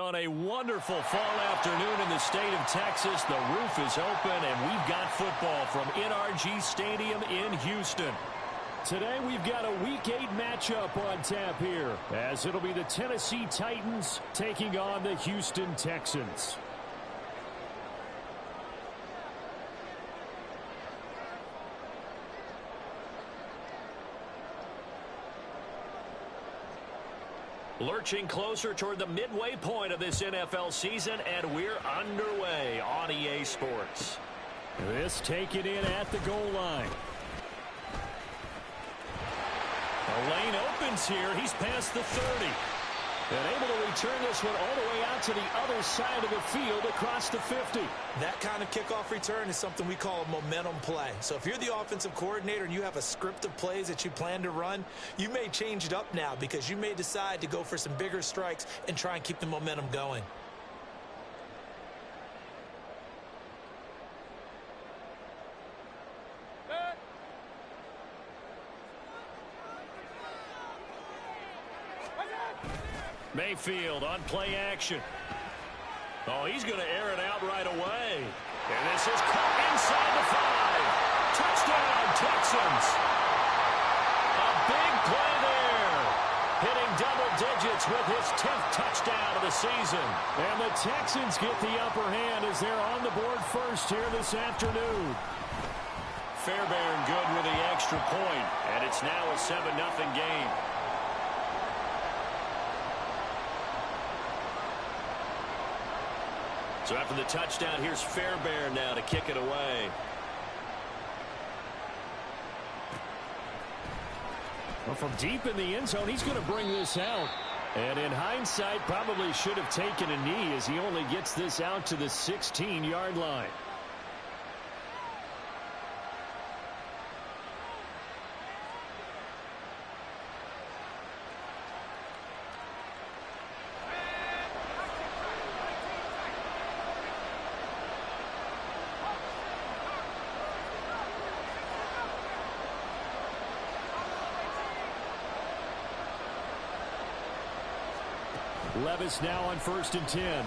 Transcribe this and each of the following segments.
On a wonderful fall afternoon in the state of Texas, the roof is open, and we've got football from NRG Stadium in Houston. Today we've got a Week 8 matchup on tap here, as it'll be the Tennessee Titans taking on the Houston Texans. Lurching closer toward the midway point of this NFL season, and we're underway on EA Sports. This taken in at the goal line. The lane opens here. He's past the 30. And able to return this one all the way out to the other side of the field across the 50. That kind of kickoff return is something we call a momentum play. So if you're the offensive coordinator and you have a script of plays that you plan to run, you may change it up now because you may decide to go for some bigger strikes and try and keep the momentum going. Mayfield on play action. Oh, he's going to air it out right away. And this is caught inside the 5. Touchdown, Texans. A big play there. Hitting double digits with his 10th touchdown of the season. And the Texans get the upper hand as they're on the board first here this afternoon. Fairbairn good with the extra point, and it's now a 7-0 game. So after the touchdown, here's Fairbairn now to kick it away. Well, from deep in the end zone, he's going to bring this out. And in hindsight, probably should have taken a knee as he only gets this out to the 16-yard line. Levis now on 1st and 10. And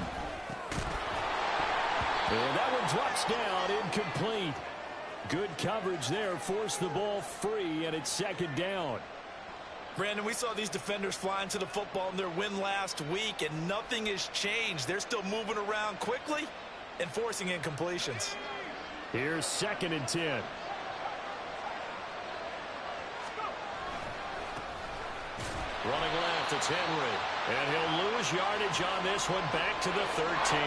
that one drops down, incomplete. Good coverage there, forced the ball free, and it's 2nd down. Brandon, we saw these defenders flying to the football in their win last week, and nothing has changed. They're still moving around quickly and forcing incompletions. Here's 2nd and 10. Running left, it's Henry. And he'll lose yardage on this one back to the 13.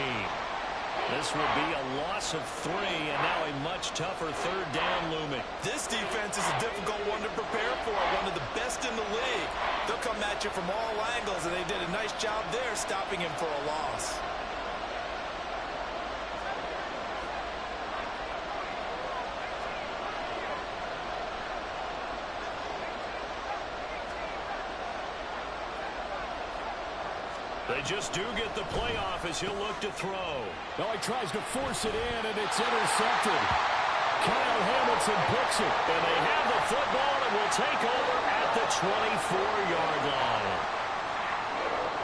This will be a loss of 3, and now a much tougher 3rd down looming. This defense is a difficult one to prepare for, one of the best in the league. They'll come at you from all angles, and they did a nice job there stopping him for a loss. They just do get the playoff as he'll look to throw. Oh, he tries to force it in, and it's intercepted. Kyle Hamilton picks it. And they have the football and will take over at the 24-yard line.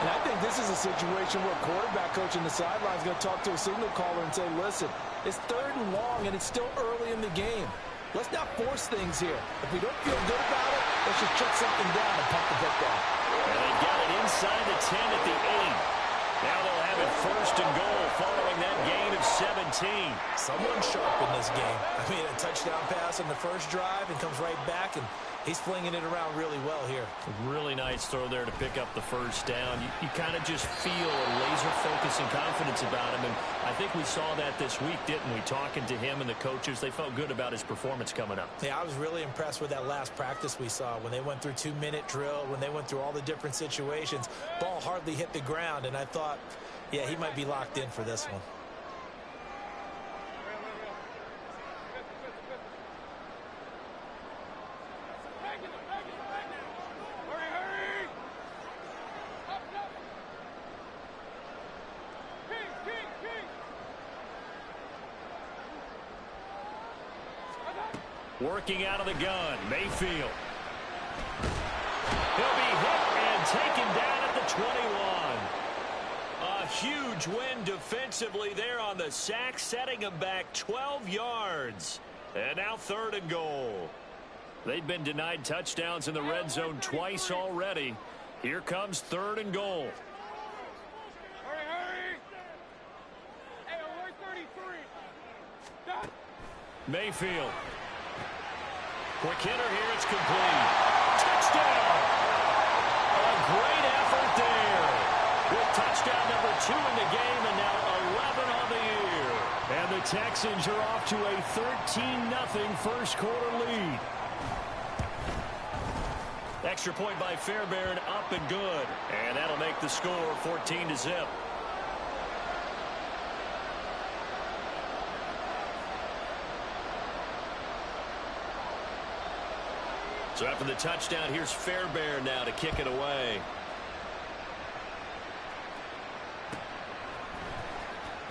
And I think this is a situation where quarterback coach in the sideline is going to talk to a signal caller and say, listen, it's 3rd and long, and it's still early in the game. Let's not force things here. If we don't feel good about it, let's just shut something down and pump the football. And they got it inside the 10 at the 8. Now they'll have it 1st and goal following that gain of 17. Someone sharp in this game. I mean, a touchdown pass on the first drive and comes right back, and he's flinging it around really well here. A really nice throw there to pick up the 1st down. You kind of just feel a laser focus and confidence about him, and I think we saw that this week, didn't we? Talking to him and the coaches, they felt good about his performance coming up. Yeah, I was really impressed with that last practice we saw when they went through 2-minute drill, when they went through all the different situations. Ball hardly hit the ground, and I thought, yeah, he might be locked in for this one. Working out of the gun, Mayfield. He'll be hit and taken down at the 21. A huge win defensively there on the sack, setting them back 12 yards. And now 3rd and goal. They've been denied touchdowns in the red zone twice already. Here comes 3rd and goal. Hurry! Hey, alert 33. Stop. Mayfield. Quick hitter here. It's complete. Touchdown! A great effort there. With touchdown number 2 in the game and now 11 on the year. And the Texans are off to a 13-0 first quarter lead. Extra point by Fairbairn, up and good. And that'll make the score 14-0. So after the touchdown, here's Fairbairn now to kick it away.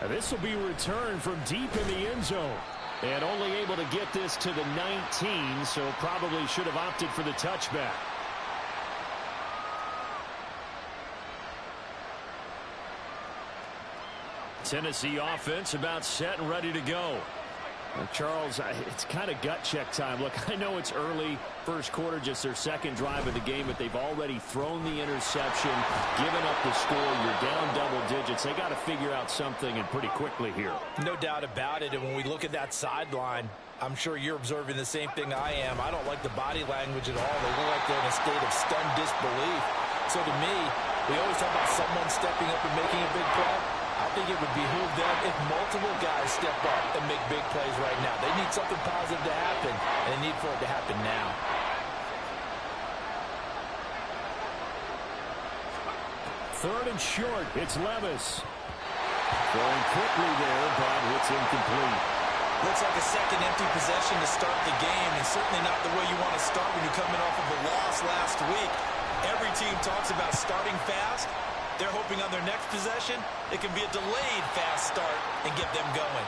And this will be returned from deep in the end zone. And only able to get this to the 19, so probably should have opted for the touchback. Tennessee offense about set and ready to go. Charles, it's kind of gut check time. Look, I know it's early, first quarter, just their second drive of the game, but they've already thrown the interception, given up the score. You're down double digits. They got to figure out something, and pretty quickly here. No doubt about it. And when we look at that sideline, I'm sure you're observing the same thing I am. I don't like the body language at all. They look like they're in a state of stunned disbelief. So to me, we always talk about someone stepping up and making a big play. I think it would behoove them if multiple guys step up and make big plays right now. They need something positive to happen, and they need for it to happen now. Third and short, it's Levis. Throwing quickly there, but it's incomplete. Looks like a second empty possession to start the game, and certainly not the way you want to start when you're coming off of a loss last week. Every team talks about starting fast. They're hoping on their next possession, it can be a delayed fast start and get them going.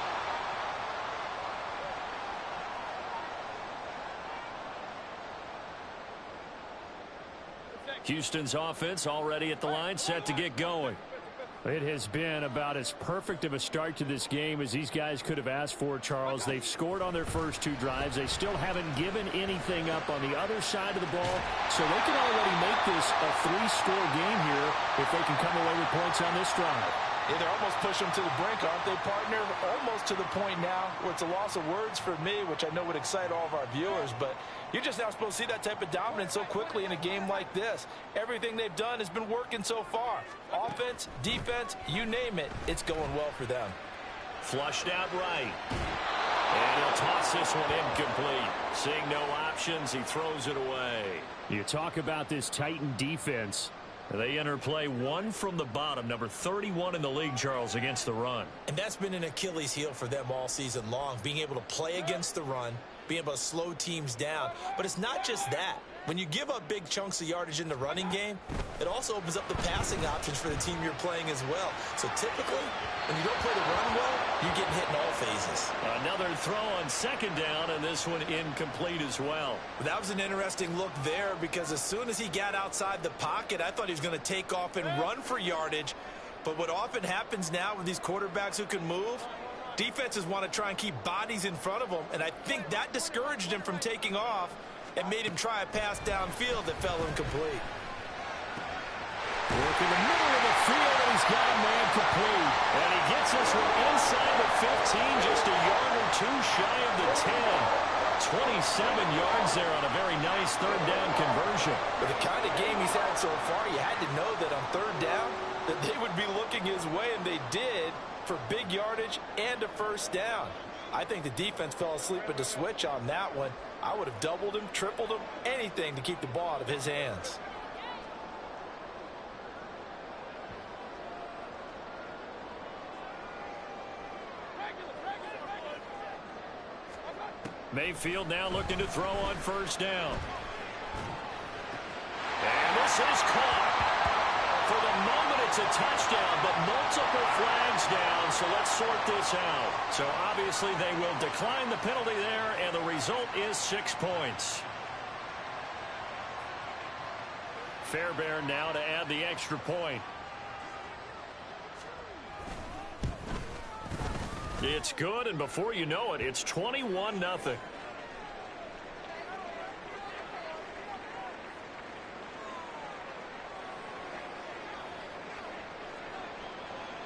Houston's offense already at the line, set to get going. It has been about as perfect of a start to this game as these guys could have asked for, Charles. They've scored on their first 2 drives. They still haven't given anything up on the other side of the ball, so they can already make this a 3-score game here if they can come away with points on this drive. Yeah, they're almost pushing them to the brink, aren't they, partner? Almost to the point now where it's a loss of words for me, which I know would excite all of our viewers, but you're just now supposed to see that type of dominance so quickly in a game like this. Everything they've done has been working so far. Offense, defense, you name it, it's going well for them. Flushed out right. And he'll toss this one incomplete. Seeing no options, he throws it away. You talk about this Titan defense. They enter play 1 from the bottom, number 31 in the league, Charles, against the run. And that's been an Achilles heel for them all season long, being able to play against the run, being able to slow teams down. But it's not just that. When you give up big chunks of yardage in the running game, it also opens up the passing options for the team you're playing as well. So typically, when you don't play the run well, you're getting hit in all phases. Another throw on second down, and this one incomplete as well. That was an interesting look there because as soon as he got outside the pocket, I thought he was going to take off and run for yardage. But what often happens now with these quarterbacks who can move, defenses want to try and keep bodies in front of them, and I think that discouraged him from taking off and made him try a pass downfield that fell incomplete. Work in the middle of the field, and he's got a man complete. And he gets this one inside the 15, just a yard or 2 shy of the 10. 27 yards there on a very nice third down conversion. With the kind of game he's had so far, you had to know that on third down that they would be looking his way, and they did, for big yardage and a first down. I think the defense fell asleep at the switch on that one. I would have doubled him, tripled him, anything to keep the ball out of his hands. Mayfield now looking to throw on first down. And this is caught. For the moment, it's a touchdown, but multiple flags down, so let's sort this out. So obviously they will decline the penalty there, and the result is 6 points. Fairbairn now to add the extra point. It's good, and before you know it, it's 21-0.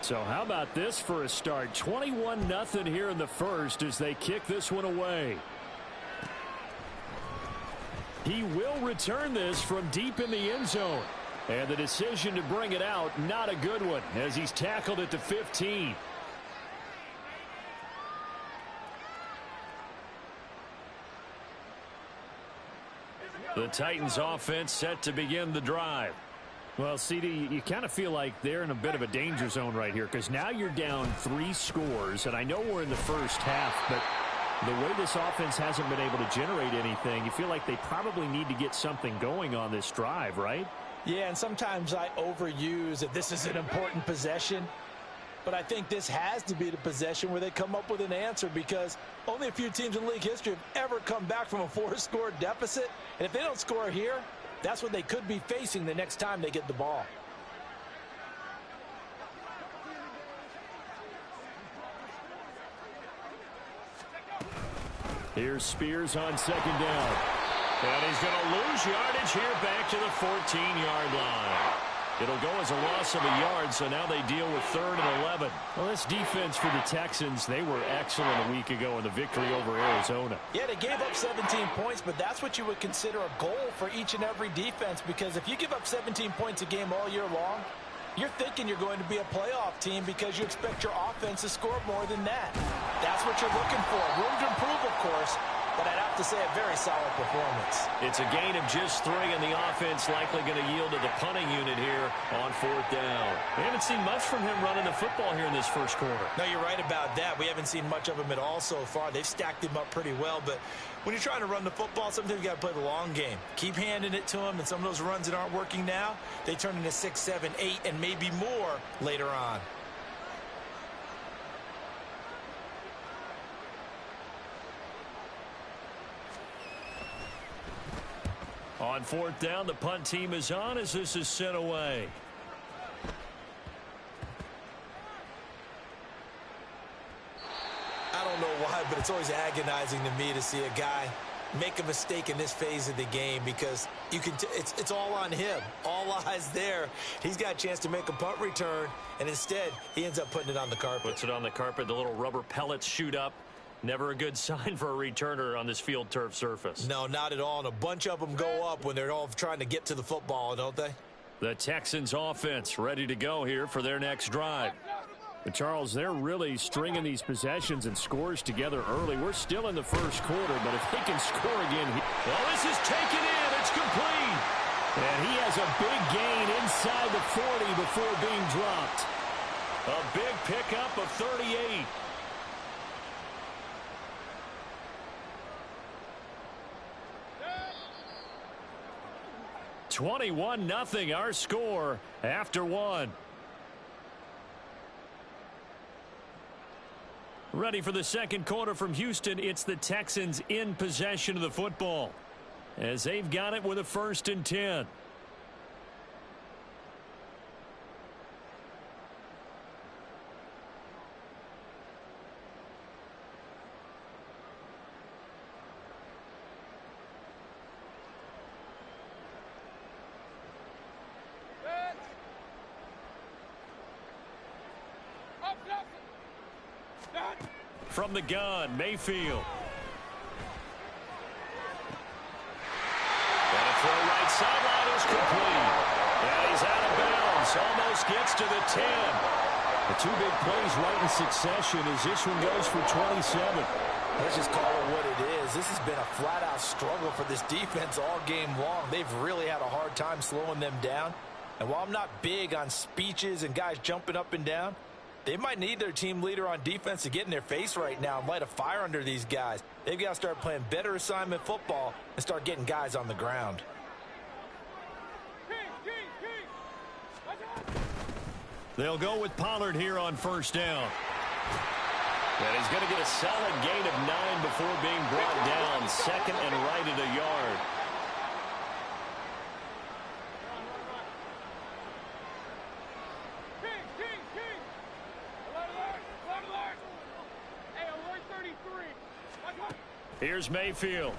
So how about this for a start? 21-0 here in the first as they kick this one away. He will return this from deep in the end zone. And the decision to bring it out, not a good one, as he's tackled at the 15. The Titans offense set to begin the drive. Well, CD, you kind of feel like they're in a bit of a danger zone right here because now you're down 3 scores, and I know we're in the first half, but the way this offense hasn't been able to generate anything, you feel like they probably need to get something going on this drive, right? Yeah, and sometimes I overuse that this is an important possession, but I think this has to be the possession where they come up with an answer because only a few teams in league history have ever come back from a 4-score deficit, and if they don't score here, that's what they could be facing the next time they get the ball. Here's Spears on second down. And he's going to lose yardage here back to the 14-yard line. It'll go as a loss of a yard, so now they deal with 3rd and 11. Well, this defense for the Texans, they were excellent a week ago in the victory over Arizona. Yeah, they gave up 17 points, but that's what you would consider a goal for each and every defense because if you give up 17 points a game all year long, you're thinking you're going to be a playoff team because you expect your offense to score more than that. That's what you're looking for. Room to improve, of course, but I'd have to say a very solid performance. It's a gain of just 3, and the offense likely going to yield to the punting unit here on 4th down. We haven't seen much from him running the football here in this first quarter. No, you're right about that. We haven't seen much of him at all so far. They've stacked him up pretty well, but when you're trying to run the football, sometimes you got to play the long game. Keep handing it to him, and some of those runs that aren't working now, they turn into 6, 7, 8, and maybe more later on. On 4th down, the punt team is on as this is sent away. I don't know why, but it's always agonizing to me to see a guy make a mistake in this phase of the game because you can it's all on him. All eyes there. He's got a chance to make a punt return, and instead he ends up putting it on the carpet. Puts it on the carpet. The little rubber pellets shoot up. Never a good sign for a returner on this field turf surface. No, not at all. And a bunch of them go up when they're all trying to get to the football, don't they? The Texans offense ready to go here for their next drive. But Charles, they're really stringing these possessions and scores together early. We're still in the first quarter, but if they can score again. Well, this is taken in. It's complete. And he has a big gain inside the 40 before being dropped. A big pickup of 38. (21-0) our score after 1. Ready for the second quarter from Houston. It's the Texans in possession of the football as they've got it with a 1st and 10. From the gun, Mayfield. And a throw right sideline is complete. And he's out of bounds. Almost gets to the 10. The 2 big plays right in succession as this one goes for 27. Let's just call it what it is. This has been a flat-out struggle for this defense all game long. They've really had a hard time slowing them down. And while I'm not big on speeches and guys jumping up and down, they might need their team leader on defense to get in their face right now and light a fire under these guys. They've got to start playing better assignment football and start getting guys on the ground. They'll go with Pollard here on 1st down. And he's going to get a solid gain of 9 before being brought down. 2nd and right at a yard. Here's Mayfield.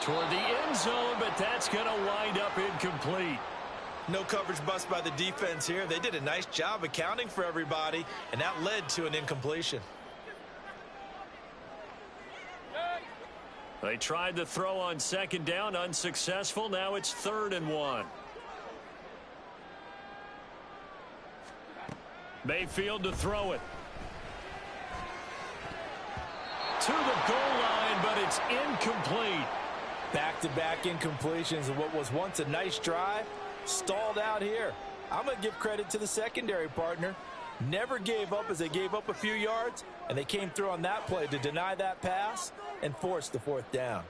Toward the end zone, but that's going to wind up incomplete. No coverage bust by the defense here. They did a nice job accounting for everybody, and that led to an incompletion. They tried to throw on second down, unsuccessful. Now it's 3rd and 1. Mayfield to throw it. To the goal line, but it's incomplete. Back-to-back incompletions of what was once a nice drive, stalled out here. I'm going to give credit to the secondary partner. Never gave up as they gave up a few yards, and they came through on that play to deny that pass and force the 4th down.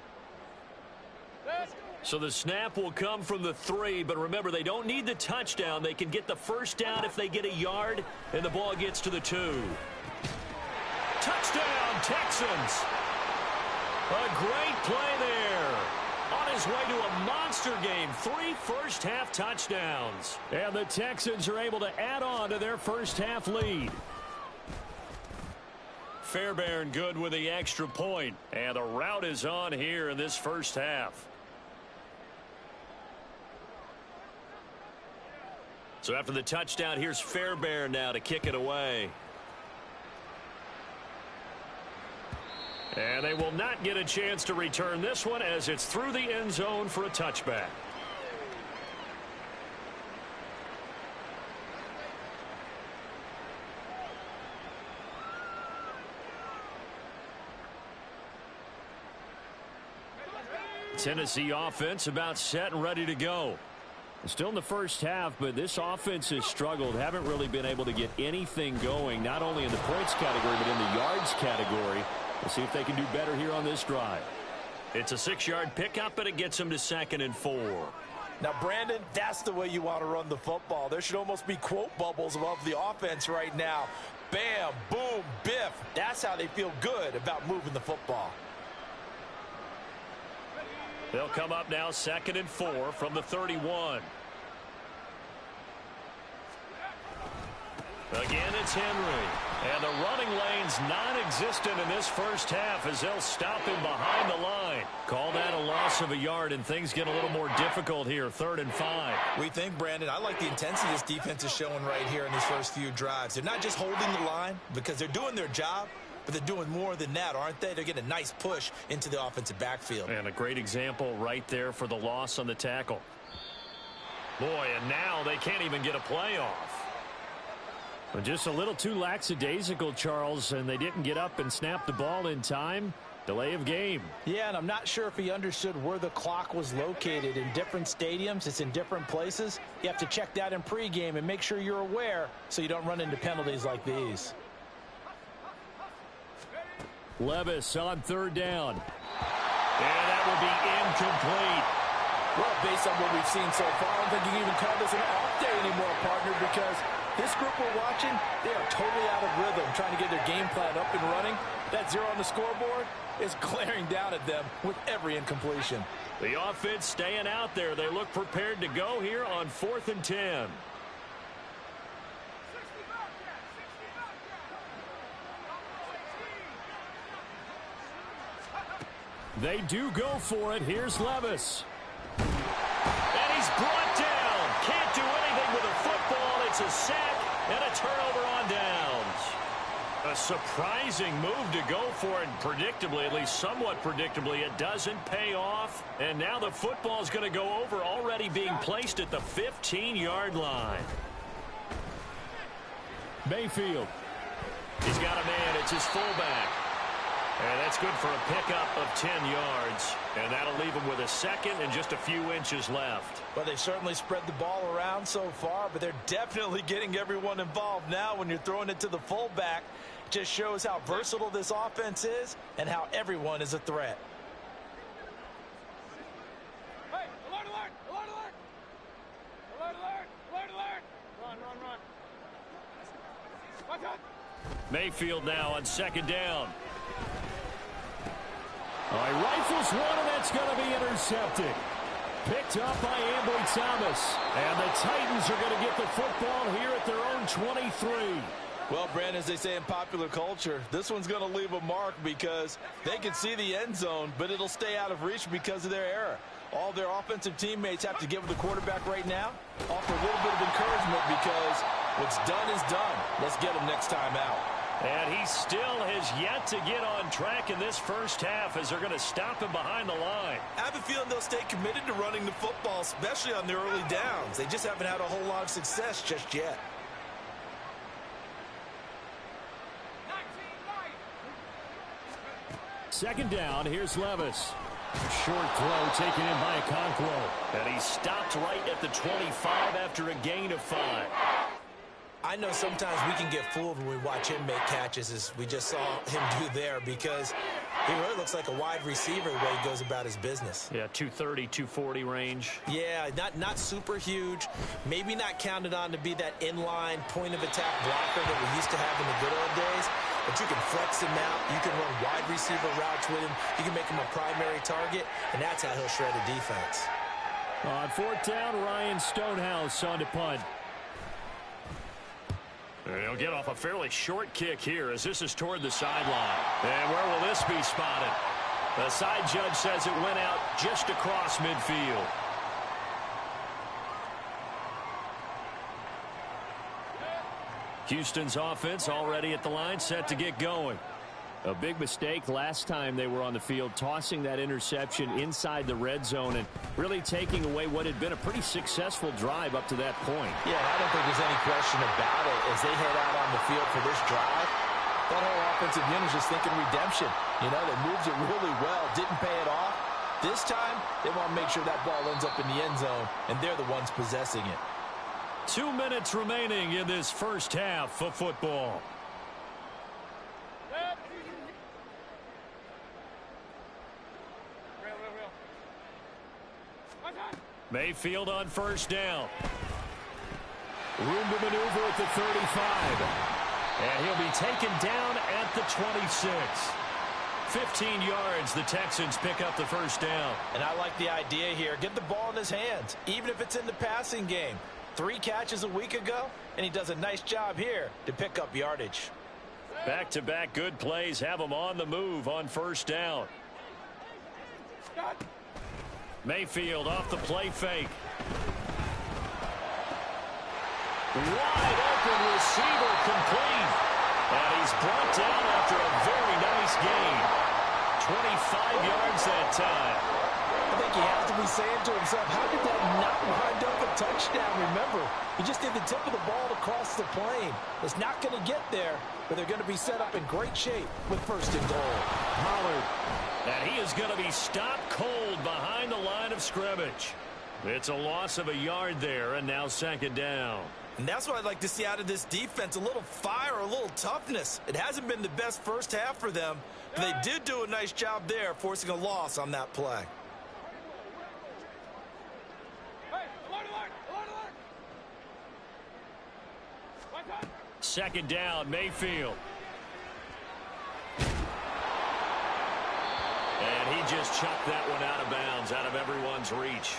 So the snap will come from the 3, but remember, they don't need the touchdown. They can get the 1st down if they get a yard, and the ball gets to the 2. Touchdown, Texans! A great play there. On his way to a monster game, 3 first-half touchdowns. And the Texans are able to add on to their first-half lead. Fairbairn good with the extra point, and the route is on here in this first half. So after the touchdown, here's Fairbairn now to kick it away. And they will not get a chance to return this one as it's through the end zone for a touchback. Tennessee offense about set and ready to go. Still in the first half, but this offense has struggled. Haven't really been able to get anything going, not only in the points category, but in the yards category. We'll see if they can do better here on this drive. It's a 6-yard pickup, but it gets them to 2nd and 4. Now, Brandon, that's the way you want to run the football. There should almost be quote bubbles above the offense right now. Bam, boom, biff. That's how they feel good about moving the football. They'll come up now 2nd and 4 from the 31. Again, it's Henry. And the running lane's non-existent in this first half as they'll stop him behind the line. Call that a loss of a yard, and things get a little more difficult here, 3rd and 5. We think, Brandon, I like the intensity this defense is showing right here in these first few drives. They're not just holding the line because they're doing their job, but they're doing more than that, aren't they? They're getting a nice push into the offensive backfield. And a great example right there for the loss on the tackle. Boy, and now they can't even get a play off. But just a little too lackadaisical, Charles, and they didn't get up and snap the ball in time. Delay of game. Yeah, and I'm not sure if he understood where the clock was located. In different stadiums, it's in different places. You have to check that in pregame and make sure you're aware so you don't run into penalties like these. Levis on 3rd down. And that will be incomplete. Well, based on what we've seen so far, I don't think you can even call this an off day anymore, partner, because this group we're watching, they are totally out of rhythm, trying to get their game plan up and running. That 0 on the scoreboard is glaring down at them with every incompletion. The offense staying out there. They look prepared to go here on 4th and 10. They do go for it. Here's Levis. And he's brought down. Can't do anything with a football. It's a sack and a turnover on downs. A surprising move to go for it. Predictably, at least somewhat predictably, it doesn't pay off. And now the football is going to go over, already being placed at the 15-yard line. Mayfield. He's got a man. It's his fullback. And that's good for a pickup of 10 yards. And that'll leave him with a 2nd and just a few inches left. Well, they've certainly spread the ball around so far, but they're definitely getting everyone involved now when you're throwing it to the fullback. It just shows how versatile this offense is and how everyone is a threat. Hey, alert, alert, alert, alert. Alert, alert, alert, alert. Run, run, run. Watch out. Mayfield now on 2nd down. All right, rifles one, and that's going to be intercepted. Picked up by Ambry Thomas. And the Titans are going to get the football here at their own 23. Well, Brandon, as they say in popular culture, this one's going to leave a mark because they can see the end zone, but it'll stay out of reach because of their error. All their offensive teammates have to give the quarterback right now, offer a little bit of encouragement because what's done is done. Let's get him next time out. And he still has yet to get on track in this first half as they're going to stop him behind the line. I have a feeling they'll stay committed to running the football, especially on their early downs. They just haven't had a whole lot of success just yet. Second down, here's Levis. Short throw taken in by Okonkwo. And he stopped right at the 25 after a gain of 5. I know sometimes we can get fooled when we watch him make catches, as we just saw him do there, because he really looks like a wide receiver the way he goes about his business. Yeah, 230, 240 range. Yeah, not super huge. Maybe not counted on to be that inline point-of-attack blocker that we used to have in the good old days. But you can flex him out. You can run wide receiver routes with him. You can make him a primary target, and that's how he'll shred a defense. On fourth down, Ryan Stonehouse on to punt. And he'll get off a fairly short kick here as this is toward the sideline. And where will this be spotted? The side judge says it went out just across midfield. Houston's offense already at the line, set to get going. A big mistake last time they were on the field, tossing that interception inside the red zone and really taking away what had been a pretty successful drive up to that point. Yeah, I don't think there's any question about it. As they head out on the field for this drive, that whole offensive unit is just thinking redemption. You know, they moved it really well, didn't pay it off. This time, they want to make sure that ball ends up in the end zone, and they're the ones possessing it. 2 minutes remaining in this first half of football. Mayfield on first down. Room to maneuver at the 35. And he'll be taken down at the 26. 15 yards, the Texans pick up the first down. And I like the idea here. Get the ball in his hands, even if it's in the passing game. 3 catches a week ago, and he does a nice job here to pick up yardage. Back-to-back good plays have him on the move on first down. Mayfield off the play fake. Wide open receiver complete. And he's brought down after a very nice gain. 25 yards that time. I think he has to be saying to himself, how did that not wind up a touchdown? Remember, he just did the tip of the ball to cross the plane. It's not going to get there, but they're going to be set up in great shape with first and goal. Pollard. And he is going to be stopped cold behind the line of scrimmage. It's a loss of a yard there, and now second down. And that's what I'd like to see out of this defense, a little fire, a little toughness. It hasn't been the best first half for them, but they did do a nice job there, forcing a loss on that play. Second down, Mayfield. And he just chucked that one out of bounds, out of everyone's reach.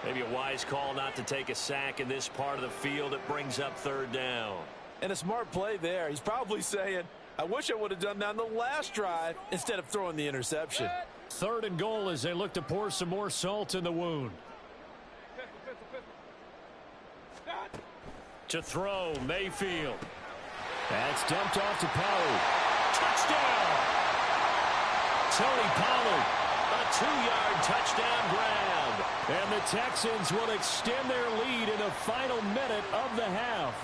Maybe a wise call not to take a sack in this part of the field. It brings up third down. And a smart play there. He's probably saying, I wish I would have done that on the last drive instead of throwing the interception. Third and goal as they look to pour some more salt in the wound. To throw, Mayfield. That's dumped off to Pollard. Touchdown! Tony Pollard, a 2-yard touchdown grab. And the Texans will extend their lead in the final minute of the half.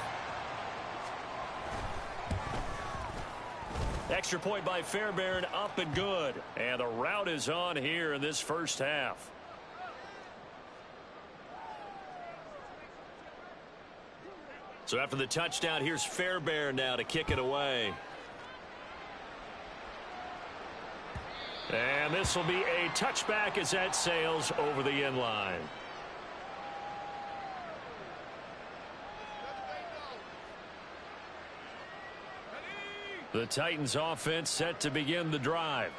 Extra point by Fairbairn, up and good. And the rout is on here in this first half. So after the touchdown, here's Fairbairn now to kick it away. And this will be a touchback as that sails over the end line. The Titans offense set to begin the drive.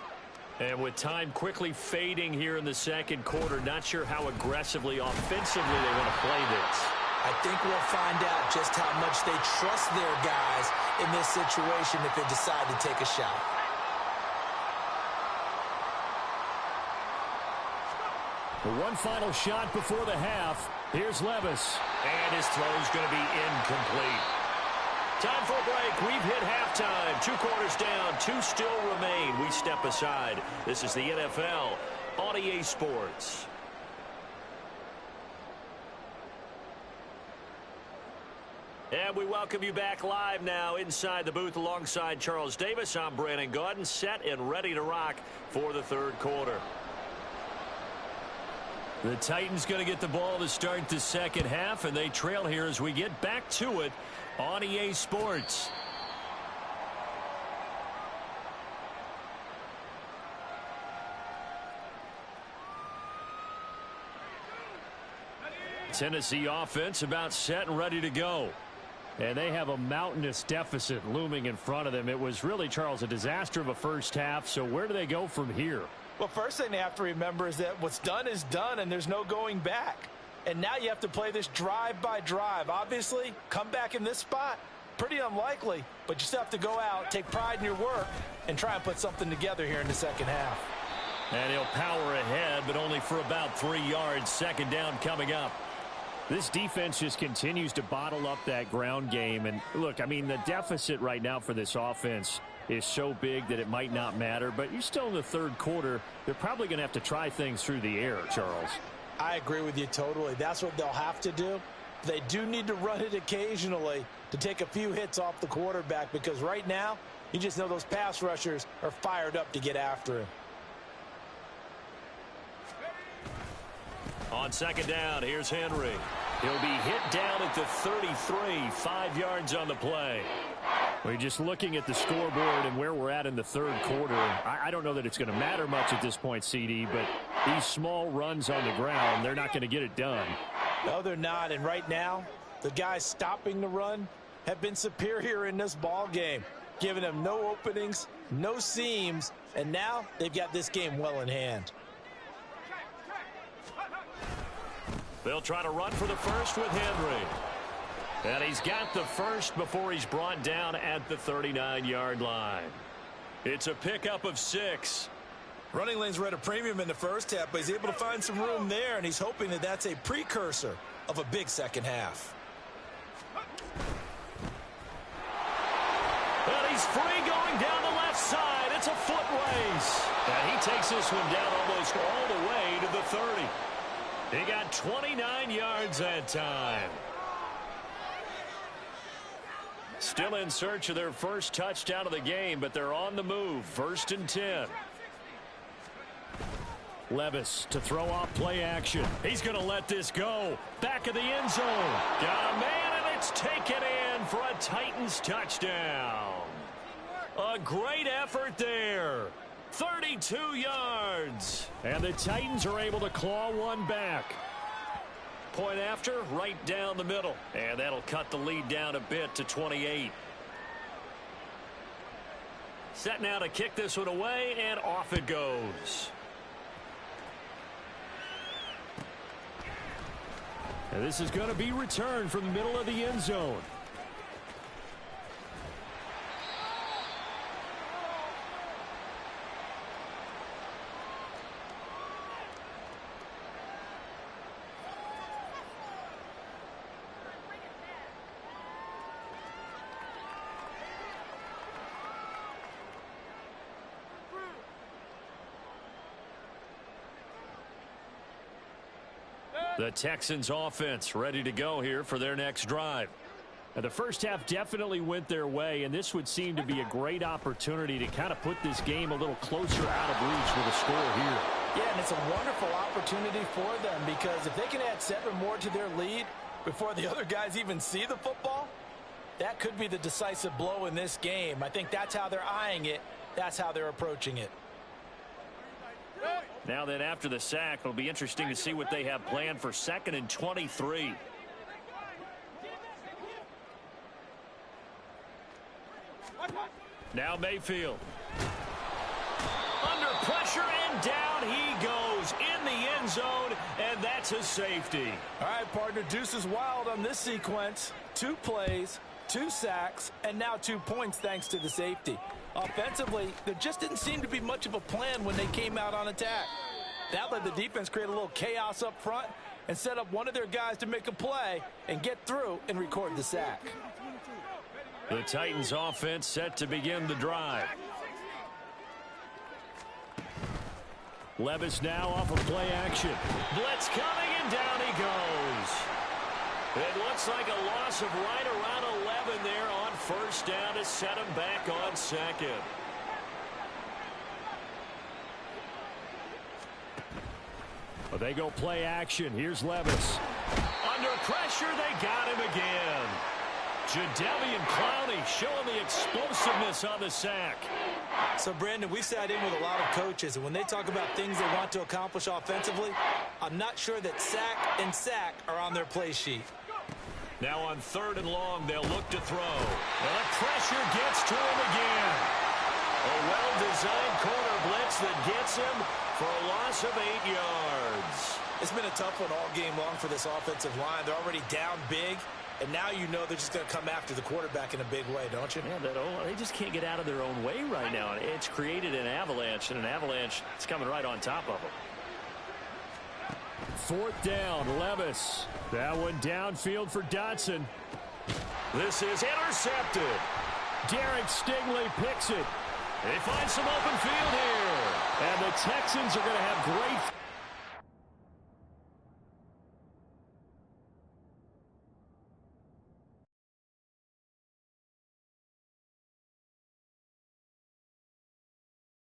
And with time quickly fading here in the second quarter, not sure how aggressively, offensively they want to play this. I think we'll find out just how much they trust their guys in this situation if they decide to take a shot. One final shot before the half. Here's Levis. And his throw's going to be incomplete. Time for a break. We've hit halftime. 2 quarters down. 2 still remain. We step aside. This is the NFL on EA Sports. And we welcome you back live now inside the booth alongside Charles Davis. I'm Brandon Gaudin, set and ready to rock for the third quarter. The Titans going to get the ball to start the second half, and they trail here as we get back to it on EA Sports. Tennessee offense about set and ready to go. And they have a mountainous deficit looming in front of them. It was really, Charles, a disaster of a first half. So where do they go from here? Well, first thing they have to remember is that what's done is done, and there's no going back. And now you have to play this drive by drive. Obviously, come back in this spot, pretty unlikely, but you still have to go out, take pride in your work, and try and put something together here in the second half. And he'll power ahead, but only for about 3 yards. Second down coming up. This defense just continues to bottle up that ground game. And look, I mean, the deficit right now for this offense is so big that it might not matter. But you're still in the third quarter. They're probably going to have to try things through the air, Charles. I agree with you totally. That's what they'll have to do. They do need to run it occasionally to take a few hits off the quarterback, because right now, you just know those pass rushers are fired up to get after him. On second down, here's Henry. He'll be hit down at the 33, 5 yards on the play. We're just looking at the scoreboard and where we're at in the third quarter. I don't know that it's going to matter much at this point, CD, but these small runs on the ground, they're not going to get it done. No, they're not. And right now, the guys stopping the run have been superior in this ball game, giving them no openings, no seams, and now they've got this game well in hand. They'll try to run for the first with Henry. And he's got the first before he's brought down at the 39-yard line. It's a pickup of 6. Running lanes were at a premium in the first half, but he's able to find some room there, and he's hoping that that's a precursor of a big second half. And he's free going down the left side. It's a foot race. And he takes this one down almost all the way to the 30. He got 29 yards that time. Still in search of their first touchdown of the game, but they're on the move. 1st and 10. Levis to throw off play action. He's going to let this go. Back of the end zone. Got a man, and it's taken in for a Titans touchdown. A great effort there. 32 yards. And the Titans are able to claw one back. Point after, right down the middle. And that'll cut the lead down a bit to 28. Set now to kick this one away, and off it goes. And this is going to be returned from the middle of the end zone. The Texans offense ready to go here for their next drive. Now, the first half definitely went their way, and this would seem to be a great opportunity to kind of put this game a little closer out of reach with a score here. Yeah, and it's a wonderful opportunity for them, because if they can add 7 more to their lead before the other guys even see the football, that could be the decisive blow in this game. I think that's how they're eyeing it. That's how they're approaching it. Now then, after the sack, it'll be interesting to see what they have planned for 2nd and 23. Now Mayfield. Under pressure, and down he goes in the end end zone, and that's a safety. All right, partner, deuce is wild on this sequence. 2 plays, 2 sacks, and now 2 points thanks to the safety. Offensively, there just didn't seem to be much of a plan when they came out on attack. That let the defense create a little chaos up front and set up one of their guys to make a play and get through and record the sack. The Titans offense set to begin the drive. Levis now off of play action. Blitz coming, and down he goes. It looks like a loss of right around 11 there on first down to set him back on second. Well, they go play action. Here's Levis. Under pressure, they got him again. Jadeveon Clowney showing the explosiveness on the sack. So, Brandon, we've sat in with a lot of coaches, and when they talk about things they want to accomplish offensively, I'm not sure that sack and sack are on their play sheet. Now on 3rd and long, they'll look to throw. And the pressure gets to him again. A well-designed corner blitz that gets him for a loss of 8 yards. It's been a tough one all game long for this offensive line. They're already down big, and now you know they're just going to come after the quarterback in a big way, don't you? Yeah, they just can't get out of their own way right now. It's created an avalanche, and an avalanche is coming right on top of them. 4th down, Levis. That one downfield for Dotson. This is intercepted. Derek Stingley picks it. They find some open field here. And the Texans are going to have great